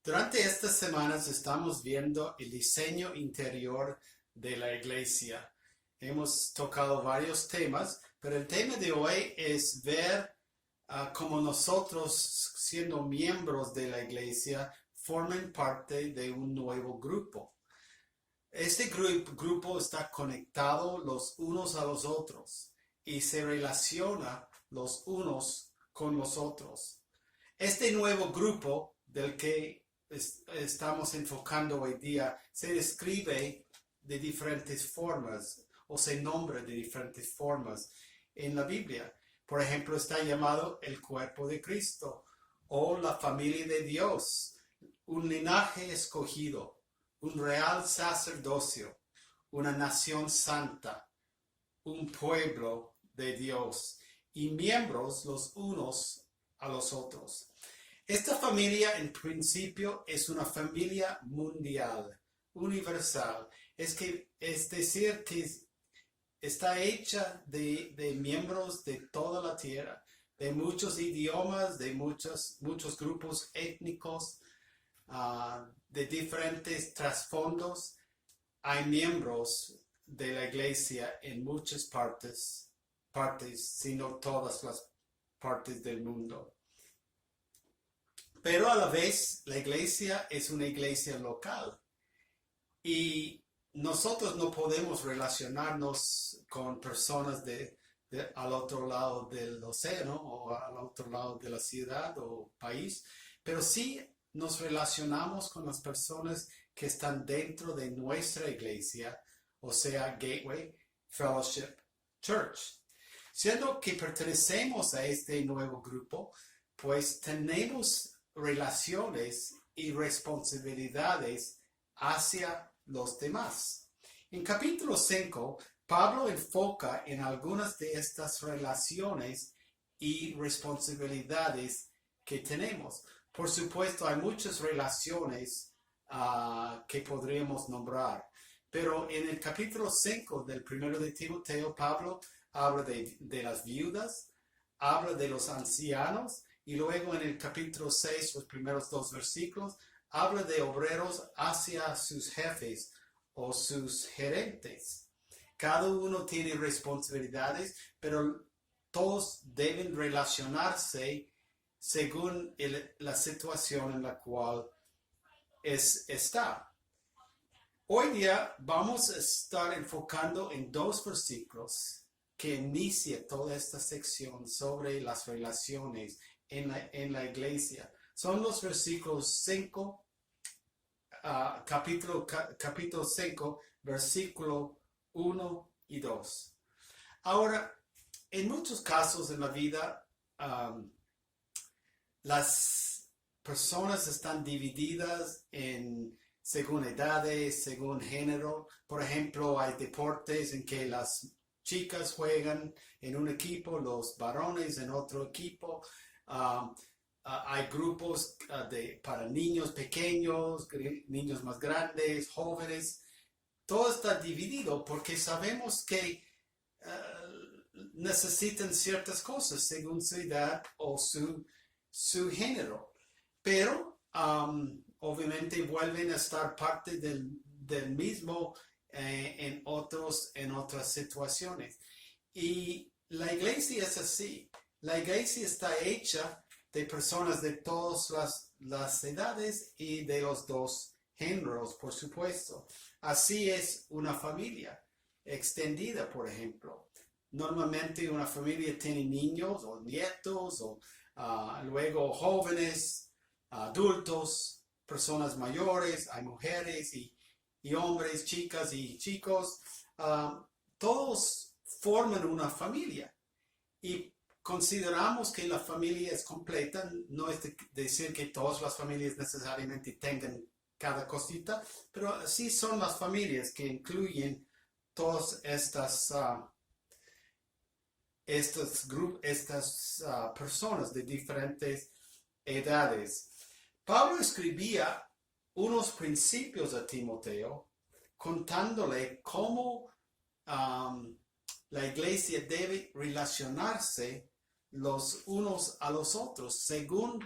Durante estas semanas estamos viendo el diseño interior de la iglesia. Hemos tocado varios temas, pero el tema de hoy es ver cómo nosotros, siendo miembros de la iglesia, forman parte de un nuevo grupo. Este grupo está conectado los unos a los otros y se relaciona los unos con los otros. Este nuevo grupo del que estamos enfocando hoy día se describe de diferentes formas o se nombra de diferentes formas en la Biblia. Por ejemplo, está llamado el cuerpo de Cristo o la familia de Dios, un linaje escogido, un real sacerdocio, una nación santa, un pueblo de Dios y miembros los unos a los otros. Esta familia en principio es una familia mundial, universal. Es decir, que está hecha de miembros de toda la tierra, de muchos idiomas, de muchos grupos étnicos, de diferentes trasfondos. Hay miembros de la iglesia en muchas partes, sino todas las partes del mundo. Pero a la vez, la iglesia es una iglesia local y nosotros no podemos relacionarnos con personas al otro lado del océano o al otro lado de la ciudad o país, pero sí nos relacionamos con las personas que están dentro de nuestra iglesia, o sea, Gateway Fellowship Church. Siendo que pertenecemos a este nuevo grupo, pues tenemos relaciones y responsabilidades hacia los demás. En capítulo 5, Pablo enfoca en algunas de estas relaciones y responsabilidades que tenemos. Por supuesto, hay muchas relaciones que podríamos nombrar, pero en el capítulo 5 del primero de Timoteo, Pablo habla de las viudas, habla de los ancianos, y luego en el capítulo 6, los primeros 2 versículos, habla de obreros hacia sus jefes o sus gerentes. Cada uno tiene responsabilidades, pero todos deben relacionarse según la situación en la cual está. Hoy día vamos a estar enfocando en 2 versículos que inicia toda esta sección sobre las relaciones en la iglesia. Son los versículos 5, capítulo 5, versículo 1 y 2. Ahora, en muchos casos en la vida, las personas están divididas según edades, según género. Por ejemplo, hay deportes en que las chicas juegan en un equipo, los varones en otro equipo. Hay grupos para niños pequeños, niños más grandes, jóvenes. Todo está dividido porque sabemos que necesitan ciertas cosas según su edad o su género. Pero obviamente vuelven a estar parte del mismo en otras situaciones. Y la iglesia es así. La iglesia está hecha de personas de todas las edades y de los 2 géneros, por supuesto. Así es una familia extendida, por ejemplo. Normalmente una familia tiene niños o nietos o luego jóvenes, adultos, personas mayores, hay mujeres y hombres, chicas y chicos. Todos forman una familia y consideramos que la familia es completa. No es decir que todas las familias necesariamente tengan cada cosita, pero sí son las familias que incluyen todas estas personas de diferentes edades. Pablo escribía unos principios a Timoteo contándole cómo la iglesia debe relacionarse los unos a los otros según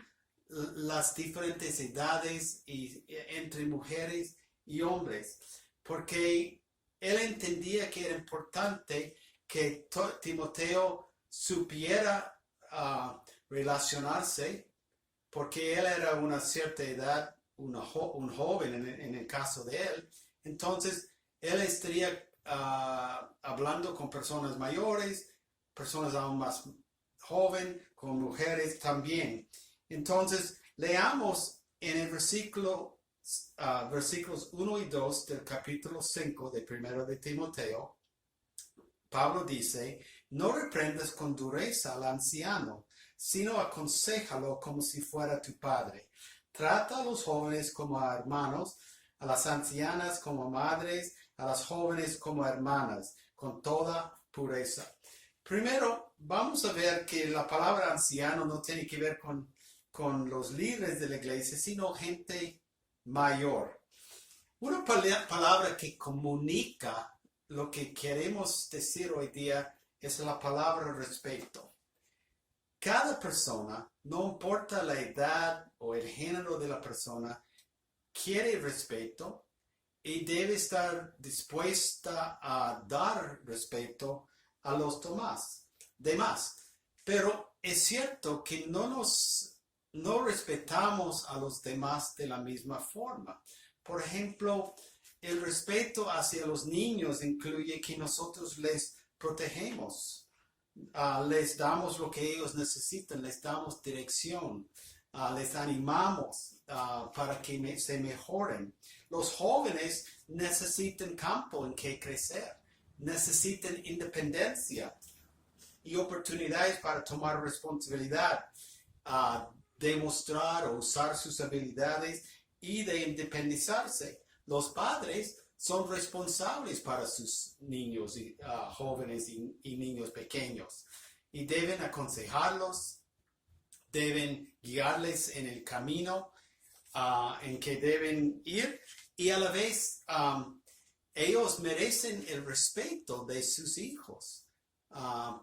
las diferentes edades y entre mujeres y hombres, porque él entendía que era importante que Timoteo supiera relacionarse, porque él era una cierta edad, un joven en el caso de él. Entonces, él estaría hablando con personas mayores, personas aún más jóvenes, con mujeres también. Entonces, leamos en el versículos 1 y 2 del capítulo 5 de 1 de Timoteo. Pablo dice: no reprendas con dureza al anciano, sino aconséjalo como si fuera tu padre. Trata a los jóvenes como a hermanos, a las ancianas como a madres, a las jóvenes como a hermanas, con toda pureza. Primero, vamos a ver que la palabra anciano no tiene que ver con los líderes de la iglesia, sino gente mayor. Una palabra que comunica lo que queremos decir hoy día es la palabra respeto. Cada persona, no importa la edad o el género de la persona, quiere respeto y debe estar dispuesta a dar respeto a los demás. Pero es cierto que no respetamos a los demás de la misma forma. Por ejemplo, el respeto hacia los niños incluye que nosotros les protegemos, les damos lo que ellos necesitan, les damos dirección, les animamos para que se mejoren. Los jóvenes necesitan campo en que crecer, necesitan independencia y oportunidades para tomar responsabilidad, demostrar o usar sus habilidades y de independizarse. Los padres son responsables para sus niños y jóvenes y niños pequeños y deben aconsejarlos, deben guiarles en el camino en que deben ir, y a la vez ellos merecen el respeto de sus hijos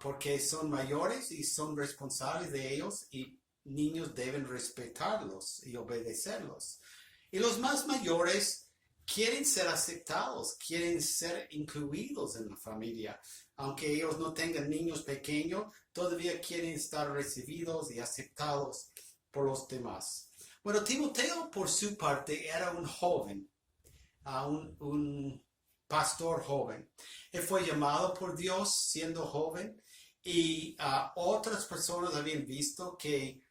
porque son mayores y son responsables de ellos, y niños deben respetarlos y obedecerlos. Y los más mayores quieren ser aceptados, quieren ser incluidos en la familia. Aunque ellos no tengan niños pequeños, todavía quieren estar recibidos y aceptados por los demás. Bueno, Timoteo, por su parte, era un joven, un pastor joven. Él fue llamado por Dios siendo joven, y otras personas habían visto que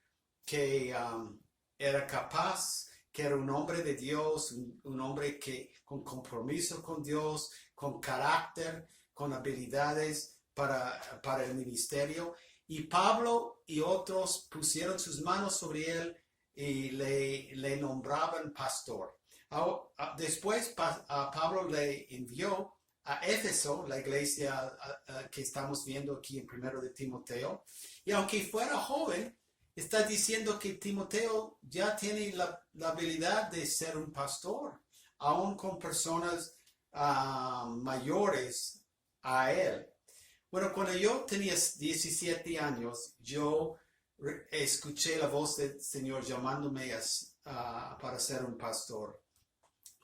era capaz, que era un hombre de Dios, un hombre con compromiso con Dios, con carácter, con habilidades para el ministerio. Y Pablo y otros pusieron sus manos sobre él y le nombraban pastor. Después Pablo le envió a Éfeso, la iglesia que estamos viendo aquí en 1 de Timoteo. Y aunque fuera joven, está diciendo que Timoteo ya tiene la habilidad de ser un pastor, aún con personas mayores a él. Bueno, cuando yo tenía 17 años, yo escuché la voz del Señor llamándome para ser un pastor.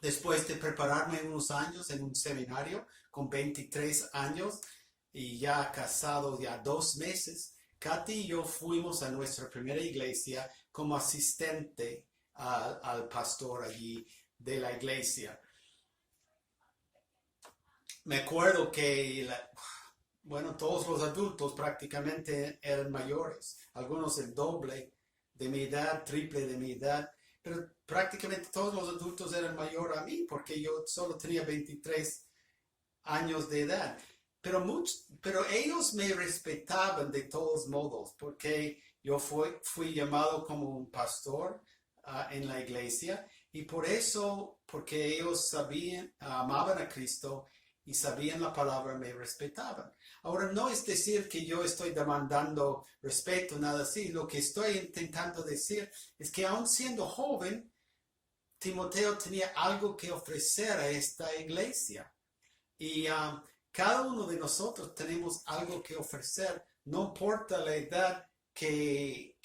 Después de prepararme unos años en un seminario con 23 años y ya casado ya 2 meses, Katy y yo fuimos a nuestra primera iglesia como asistente al pastor allí de la iglesia. Me acuerdo que todos los adultos prácticamente eran mayores, algunos el doble de mi edad, triple de mi edad, pero prácticamente todos los adultos eran mayor a mí porque yo solo tenía 23 años de edad. Pero ellos me respetaban de todos modos porque yo fui llamado como un pastor en la iglesia, y por eso, porque ellos amaban a Cristo y sabían la palabra, me respetaban. Ahora, no es decir que yo estoy demandando respeto, nada así. Lo que estoy intentando decir es que aun siendo joven, Timoteo tenía algo que ofrecer a esta iglesia. Y cada uno de nosotros tenemos algo que ofrecer, no importa la edad que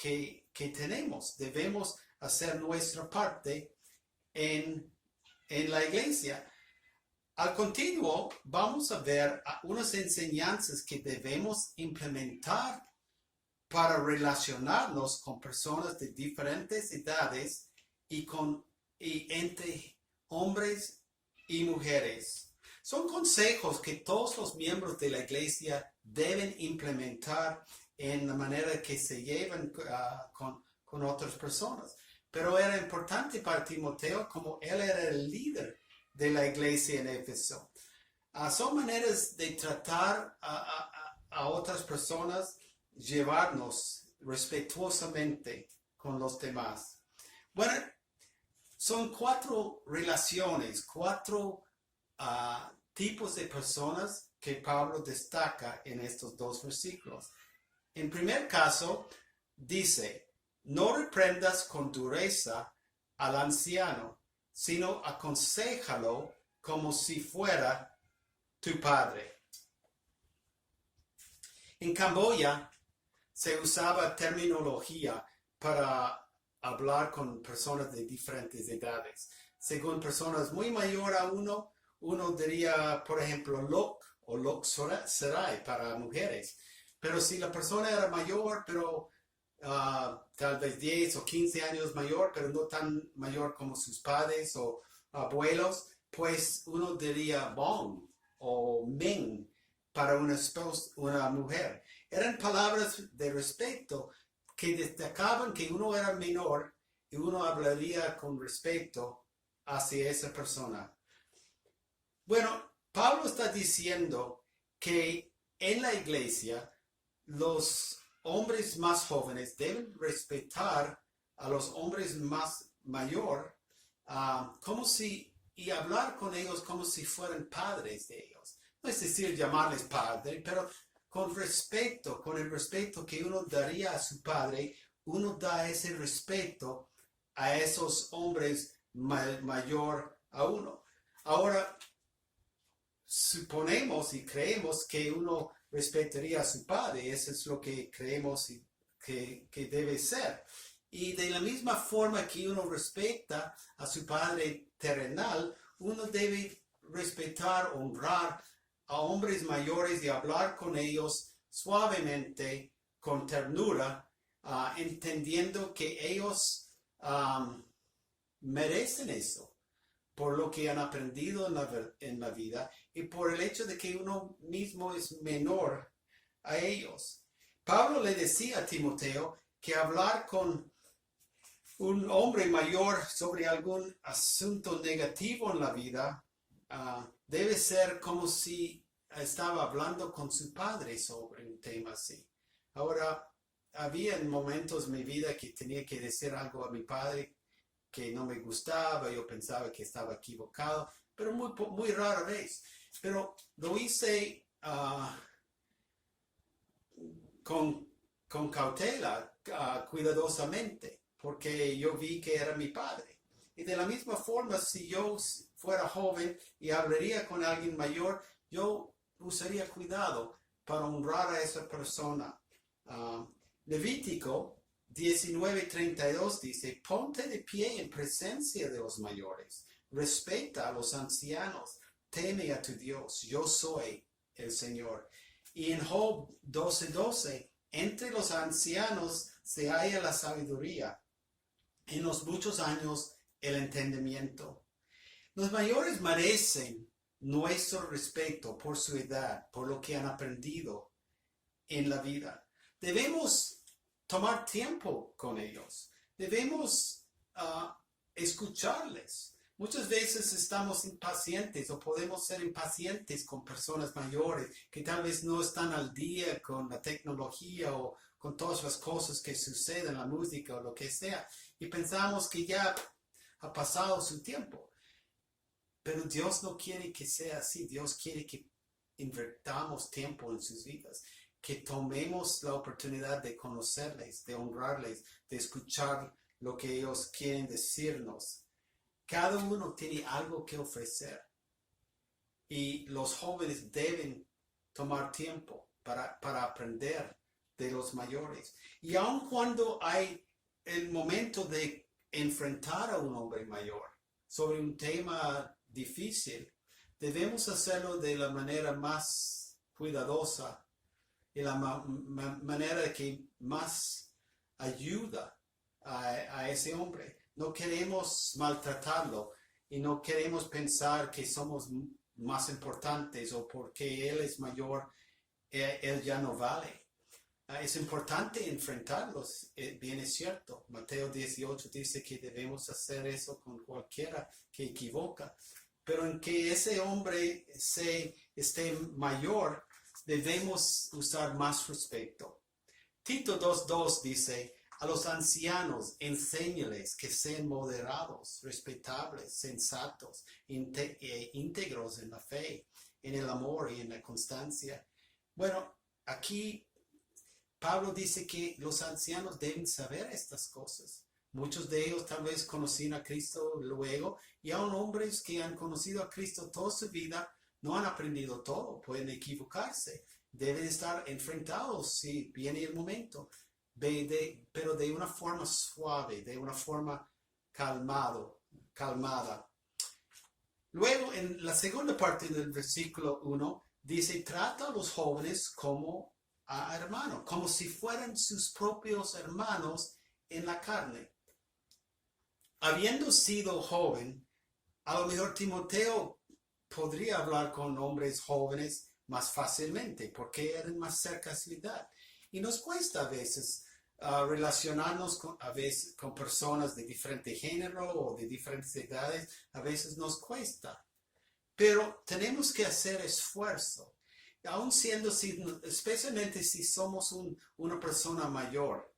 que tenemos. Debemos hacer nuestra parte en la iglesia. Al continuo, vamos a ver unas enseñanzas que debemos implementar para relacionarnos con personas de diferentes edades y entre hombres y mujeres. Son consejos que todos los miembros de la iglesia deben implementar en la manera que se llevan con otras personas. Pero era importante para Timoteo, como él era el líder de la iglesia en Éfeso. Son maneras de tratar a otras personas, llevarnos respetuosamente con los demás. Bueno, son 4 relaciones, 4 tipos de personas que Pablo destaca en estos 2 versículos. En primer caso, dice, no reprendas con dureza al anciano, sino aconséjalo como si fuera tu padre. En Camboya se usaba terminología para hablar con personas de diferentes edades. Según personas muy mayores a uno diría, por ejemplo, Lok o Lok Sarai para mujeres. Pero si la persona era mayor, pero tal vez 10 o 15 años mayor, pero no tan mayor como sus padres o abuelos, pues uno diría Bong o Men para una mujer. Eran palabras de respeto que destacaban que uno era menor y uno hablaría con respeto hacia esa persona. Bueno, Pablo está diciendo que en la iglesia los hombres más jóvenes deben respetar a los hombres más mayores y hablar con ellos como si fueran padres de ellos. No es decir, llamarles padre, pero con respeto, con el respeto que uno daría a su padre, uno da ese respeto a esos hombres mayor a uno. Ahora, suponemos y creemos que uno respetaría a su padre, eso es lo que creemos que debe ser. Y de la misma forma que uno respeta a su padre terrenal, uno debe respetar, honrar a hombres mayores y hablar con ellos suavemente, con ternura, entendiendo que ellos merecen eso por lo que han aprendido en la vida y por el hecho de que uno mismo es menor a ellos. Pablo le decía a Timoteo que hablar con un hombre mayor sobre algún asunto negativo en la vida debe ser como si estaba hablando con su padre sobre un tema así. Ahora, había momentos en mi vida que tenía que decir algo a mi padre que no me gustaba, yo pensaba que estaba equivocado, pero muy rara vez. Pero lo hice con cautela, cuidadosamente, porque yo vi que era mi padre. Y de la misma forma, si yo fuera joven y hablaría con alguien mayor, yo usaría cuidado para honrar a esa persona. Levítico 19:32 dice, ponte de pie en presencia de los mayores, respeta a los ancianos, teme a tu Dios, yo soy el Señor. Y en Job 12:12, entre los ancianos se halla la sabiduría, en los muchos años el entendimiento. Los mayores merecen nuestro respeto por su edad, por lo que han aprendido en la vida. Debemos tomar tiempo con ellos. Debemos escucharles. Muchas veces estamos impacientes o podemos ser impacientes con personas mayores que tal vez no están al día con la tecnología o con todas las cosas que suceden en la música o lo que sea. Y pensamos que ya ha pasado su tiempo. Pero Dios no quiere que sea así. Dios quiere que invirtamos tiempo en sus vidas. Que tomemos la oportunidad de conocerles, de honrarles, de escuchar lo que ellos quieren decirnos. Cada uno tiene algo que ofrecer y los jóvenes deben tomar tiempo para aprender de los mayores. Y aun cuando hay el momento de enfrentar a un hombre mayor sobre un tema difícil, debemos hacerlo de la manera más cuidadosa y la manera que más ayuda a ese hombre. No queremos maltratarlo y no queremos pensar que somos más importantes o porque él es mayor, él ya no vale. Es importante enfrentarlos, bien es cierto. Mateo 18 dice que debemos hacer eso con cualquiera que equivoca, pero en que ese hombre esté mayor, debemos usar más respeto. Tito 2:2 dice, a los ancianos enséñales que sean moderados, respetables, sensatos, íntegros en la fe, en el amor y en la constancia. Bueno, aquí Pablo dice que los ancianos deben saber estas cosas. Muchos de ellos tal vez conocían a Cristo luego, y aún hombres que han conocido a Cristo toda su vida no han aprendido todo, pueden equivocarse. Deben estar enfrentados si viene el momento, pero de una forma suave, de una forma calmada. Luego, en la segunda parte del versículo 1, dice, trata a los jóvenes como a hermanos, como si fueran sus propios hermanos en la carne. Habiendo sido joven, a lo mejor Timoteo podría hablar con hombres jóvenes más fácilmente, porque eran más cerca a su edad. Y nos cuesta a veces relacionarnos con personas de diferente género o de diferentes edades. A veces nos cuesta. Pero tenemos que hacer esfuerzo. Aún siendo, especialmente si somos una persona mayor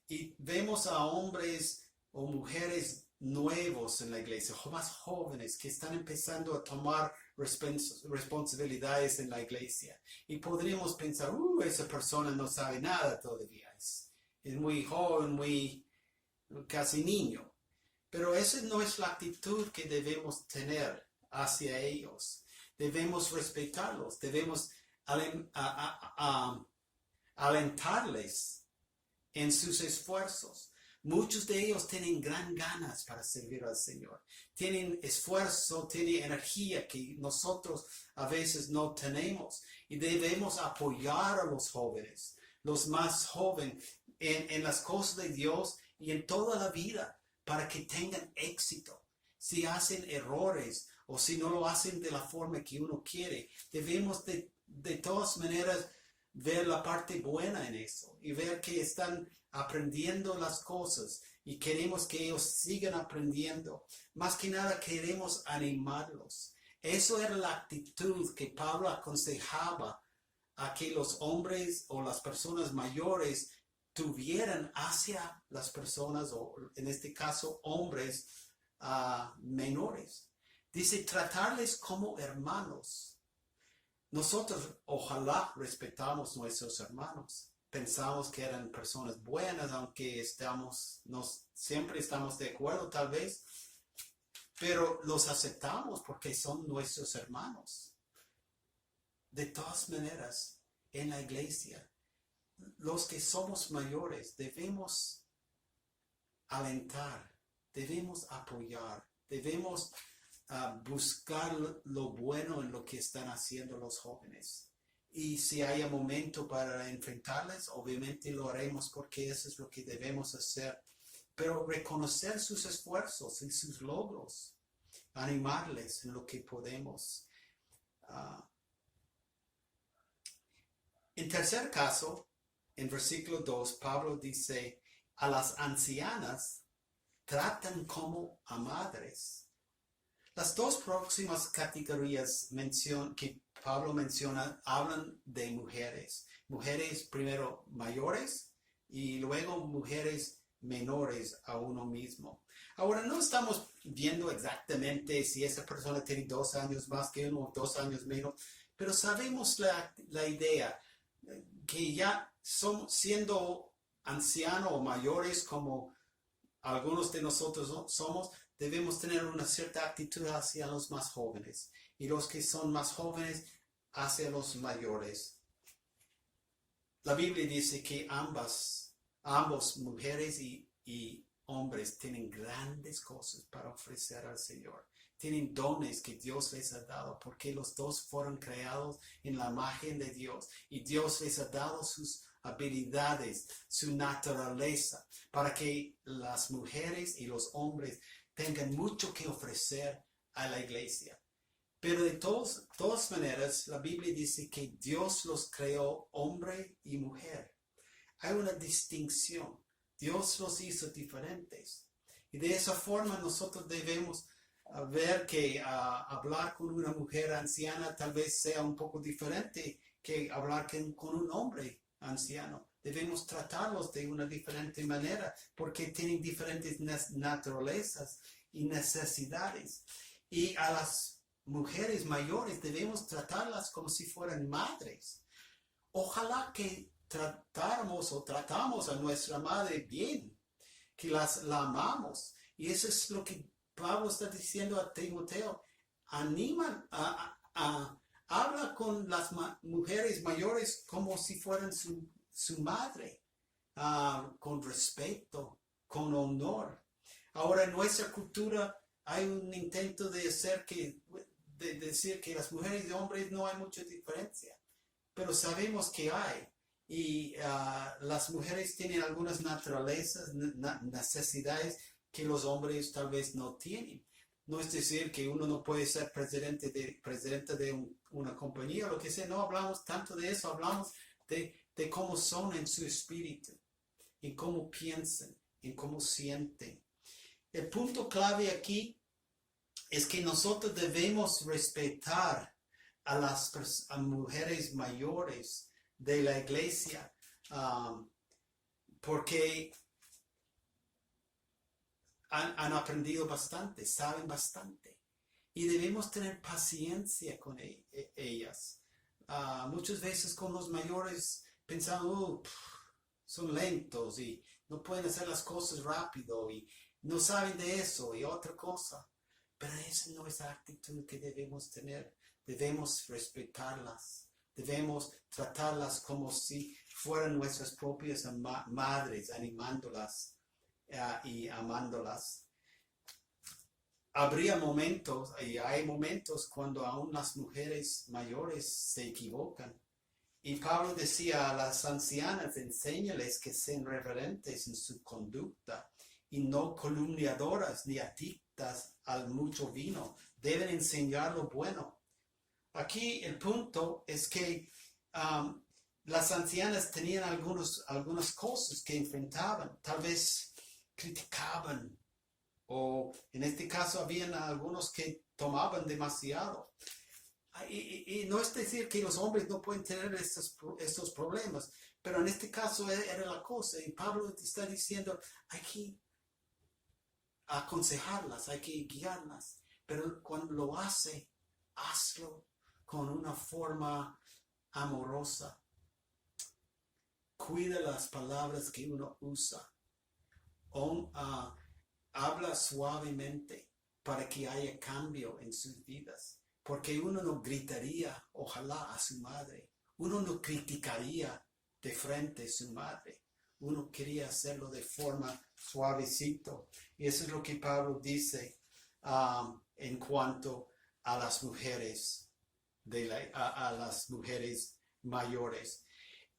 y vemos a hombres o mujeres nuevos en la iglesia, más jóvenes que están empezando a tomar responsabilidades en la iglesia. Y podríamos pensar, esa persona no sabe nada todavía, es muy joven, casi niño. Pero esa no es la actitud que debemos tener hacia ellos. Debemos respetarlos, debemos alentarles en sus esfuerzos. Muchos de ellos tienen gran ganas para servir al Señor. Tienen esfuerzo, tienen energía que nosotros a veces no tenemos. Y debemos apoyar a los jóvenes, los más jóvenes, en las cosas de Dios y en toda la vida, para que tengan éxito. Si hacen errores o si no lo hacen de la forma que uno quiere, debemos de todas maneras ver la parte buena en eso y ver que están aprendiendo las cosas y queremos que ellos sigan aprendiendo. Más que nada queremos animarlos. Eso era la actitud que Pablo aconsejaba a que los hombres o las personas mayores tuvieran hacia las personas, o en este caso hombres menores. Dice, tratarles como hermanos. Nosotros ojalá respetamos a nuestros hermanos. Pensamos que eran personas buenas, aunque siempre estamos de acuerdo tal vez, pero los aceptamos porque son nuestros hermanos. De todas maneras, en la iglesia, los que somos mayores debemos alentar, debemos apoyar, debemos buscar lo bueno en lo que están haciendo los jóvenes. Y si haya momento para enfrentarles, obviamente lo haremos porque eso es lo que debemos hacer. Pero reconocer sus esfuerzos y sus logros, animarles en lo que podemos. En tercer caso, en versículo 2, Pablo dice, a las ancianas tratan como a madres. Las dos próximas categorías que Pablo menciona hablan de mujeres. Mujeres primero mayores y luego mujeres menores a uno mismo. Ahora no estamos viendo exactamente si esa persona tiene 2 años más que uno o 2 años menos, pero sabemos la idea que ya siendo ancianos o mayores como algunos de nosotros somos, debemos tener una cierta actitud hacia los más jóvenes y los que son más jóvenes hacia los mayores. La Biblia dice que ambos, mujeres y y hombres tienen grandes cosas para ofrecer al Señor. Tienen dones que Dios les ha dado porque los dos fueron creados en la imagen de Dios y Dios les ha dado sus habilidades, su naturaleza, para que las mujeres y los hombres tengan mucho que ofrecer a la iglesia. Pero de todas maneras, la Biblia dice que Dios los creó hombre y mujer. Hay una distinción. Dios los hizo diferentes. Y de esa forma nosotros debemos ver que hablar con una mujer anciana tal vez sea un poco diferente que hablar con un hombre anciano. Debemos tratarlos de una diferente manera porque tienen diferentes naturalezas y necesidades. Y a las mujeres mayores debemos tratarlas como si fueran madres. Ojalá que tratamos a nuestra madre bien, que la amamos. Y eso es lo que Pablo está diciendo a Timoteo. Anima habla con las mujeres mayores como si fueran su madre, con respeto, con honor. Ahora en nuestra cultura hay un intento de decir que las mujeres y hombres no hay mucha diferencia, pero sabemos que hay. Y las mujeres tienen algunas naturalezas, necesidades que los hombres tal vez no tienen. No es decir que uno no puede ser presidente de una compañía o lo que sea. No hablamos tanto de eso, hablamos de cómo son en su espíritu, en cómo piensan, en cómo sienten. El punto clave aquí es que nosotros debemos respetar a las mujeres mayores de la iglesia, porque han aprendido bastante, saben bastante, y debemos tener paciencia con ellas. Muchas veces con los mayores pensamos, son lentos y no pueden hacer las cosas rápido y no saben de eso y otra cosa. Pero esa no es la actitud que debemos tener. Debemos respetarlas. Debemos tratarlas como si fueran nuestras propias madres, animándolas y amándolas. Habría momentos, y hay momentos cuando aún las mujeres mayores se equivocan. Y Pablo decía a las ancianas, enséñales que sean reverentes en su conducta y no calumniadoras ni adictas al mucho vino. Deben enseñar lo bueno. Aquí el punto es que las ancianas tenían algunas cosas que enfrentaban, tal vez criticaban, o en este caso habían algunos que tomaban demasiado. Y no es decir que los hombres no pueden tener estos problemas, pero en este caso era la cosa, y Pablo está diciendo, hay que aconsejarlas, hay que guiarlas, pero cuando lo hace, hazlo con una forma amorosa. Cuida las palabras que uno usa. Habla suavemente para que haya cambio en sus vidas. Porque uno no gritaría, ojalá, a su madre. Uno no criticaría de frente a su madre. Uno quería hacerlo de forma suavecito. Y eso es lo que Pablo dice en cuanto a las mujeres, a las mujeres mayores.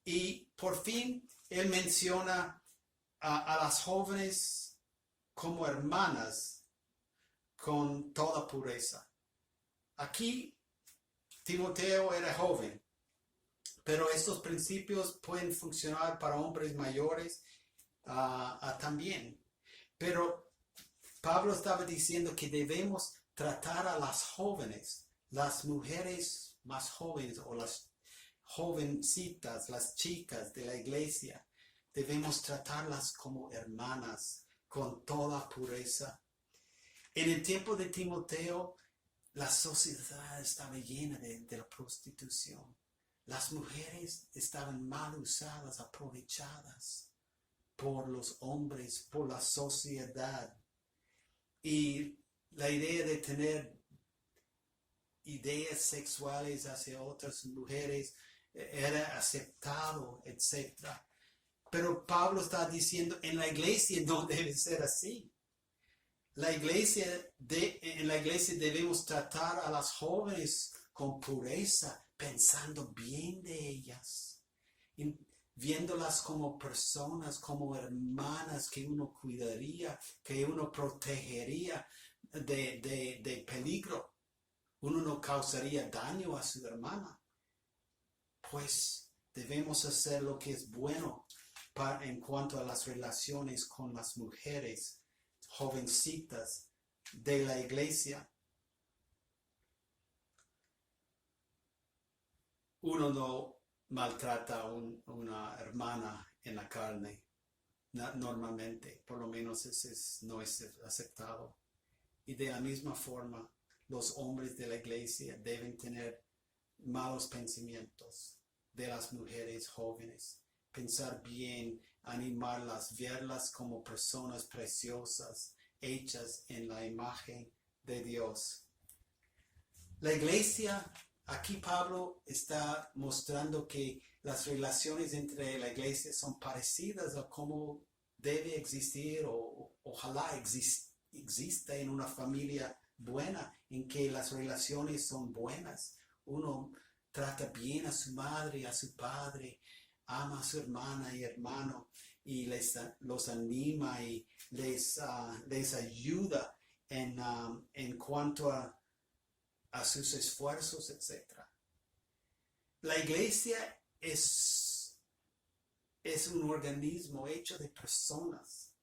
Y por fin él menciona a las jóvenes como hermanas con toda pureza. Aquí Timoteo era joven, pero estos principios pueden funcionar para hombres mayores también. Pero Pablo estaba diciendo que debemos tratar a las jóvenes, las mujeres más jóvenes o las jovencitas, las chicas de la iglesia, debemos tratarlas como hermanas con toda pureza. En el tiempo de Timoteo, la sociedad estaba llena de la prostitución. Las mujeres estaban mal usadas, aprovechadas por los hombres, por la sociedad. Y la idea de tener ideas sexuales hacia otras mujeres era aceptado, etc. Pero Pablo está diciendo, en la iglesia no debe ser así. En la iglesia debemos tratar a las jóvenes con pureza, pensando bien de ellas, viéndolas como personas, como hermanas que uno cuidaría, que uno protegería de peligro. Uno no causaría daño a su hermana. Pues debemos hacer lo que es bueno en cuanto a las relaciones con las mujeres jovencitas de la iglesia. Uno no maltrata a una hermana en la carne normalmente, por lo menos no es aceptado. Y de la misma forma, los hombres de la iglesia deben tener malos pensamientos de las mujeres jóvenes, pensar bien, animarlas, verlas como personas preciosas, hechas en la imagen de Dios. La iglesia, aquí Pablo está mostrando que las relaciones entre la iglesia son parecidas a cómo debe existir o ojalá exista en una familia buena, en que las relaciones son buenas. Uno trata bien a su madre, a su padre, ama a su hermana y hermano y los anima y les ayuda en cuanto a sus esfuerzos, etc. La iglesia es un organismo hecho de personas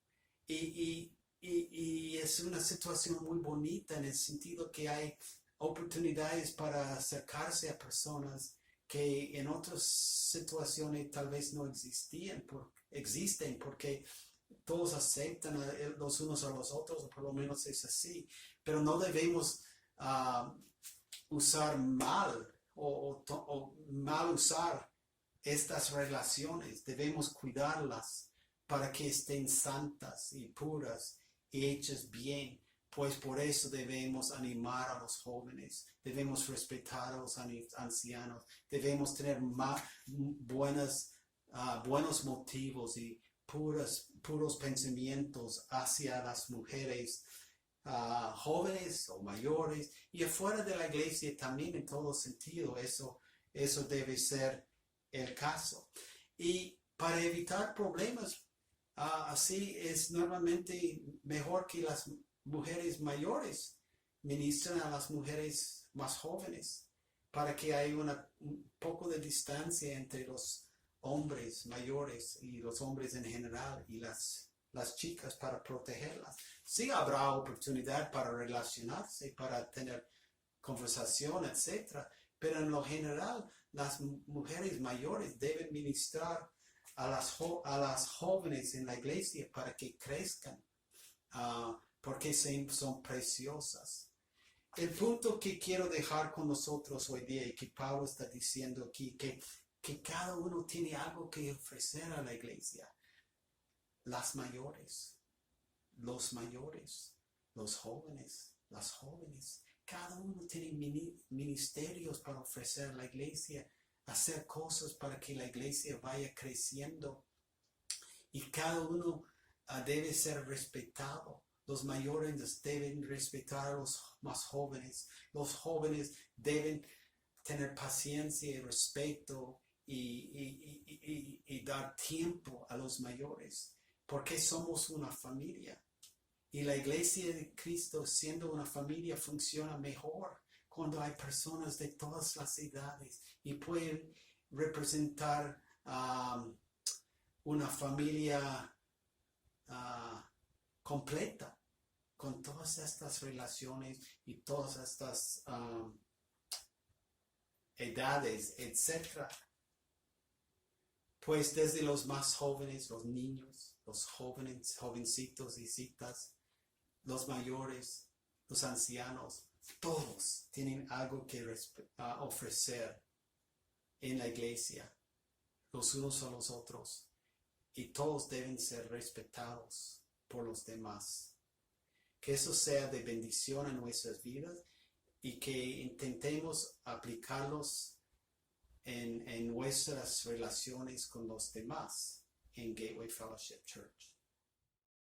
y es una situación muy bonita en el sentido que hay oportunidades para acercarse a personas que en otras situaciones tal vez no existen porque todos aceptan los unos a los otros, o por lo menos es así, pero no debemos usar mal o mal usar estas relaciones. Debemos cuidarlas para que estén santas y puras y hechas bien. Pues por eso debemos animar a los jóvenes, debemos respetar a los ancianos, debemos tener buenos motivos y puros pensamientos hacia las mujeres jóvenes o mayores y afuera de la iglesia también en todo sentido. Eso debe ser el caso. Y para evitar problemas, así es normalmente mejor que las mujeres mayores ministran a las mujeres más jóvenes para que haya un poco de distancia entre los hombres mayores y los hombres en general y las chicas para protegerlas. Sí habrá oportunidad para relacionarse, para tener conversación, etc. Pero en lo general, las mujeres mayores deben ministrar a las jóvenes en la iglesia para que crezcan, porque son preciosas. El punto que quiero dejar con nosotros hoy día y que Pablo está diciendo aquí, que cada uno tiene algo que ofrecer a la iglesia. Las mayores, los mayores, los jóvenes, las jóvenes. Cada uno tiene ministerios para ofrecer a la iglesia, hacer cosas para que la iglesia vaya creciendo. Y cada uno debe ser respetado. Los mayores deben respetar a los más jóvenes. Los jóvenes deben tener paciencia y respeto y dar tiempo a los mayores. Porque somos una familia. Y la iglesia de Cristo, siendo una familia, funciona mejor cuando hay personas de todas las edades y pueden representar una familia completa con todas estas relaciones y todas estas edades, etc. Pues desde los más jóvenes, los niños, los jóvenes, jovencitos y citas, los mayores, los ancianos, todos tienen algo que ofrecer en la iglesia, los unos a los otros, y todos deben ser respetados por los demás. Que eso sea de bendición en nuestras vidas y que intentemos aplicarlos en nuestras relaciones con los demás, en Gateway Fellowship Church.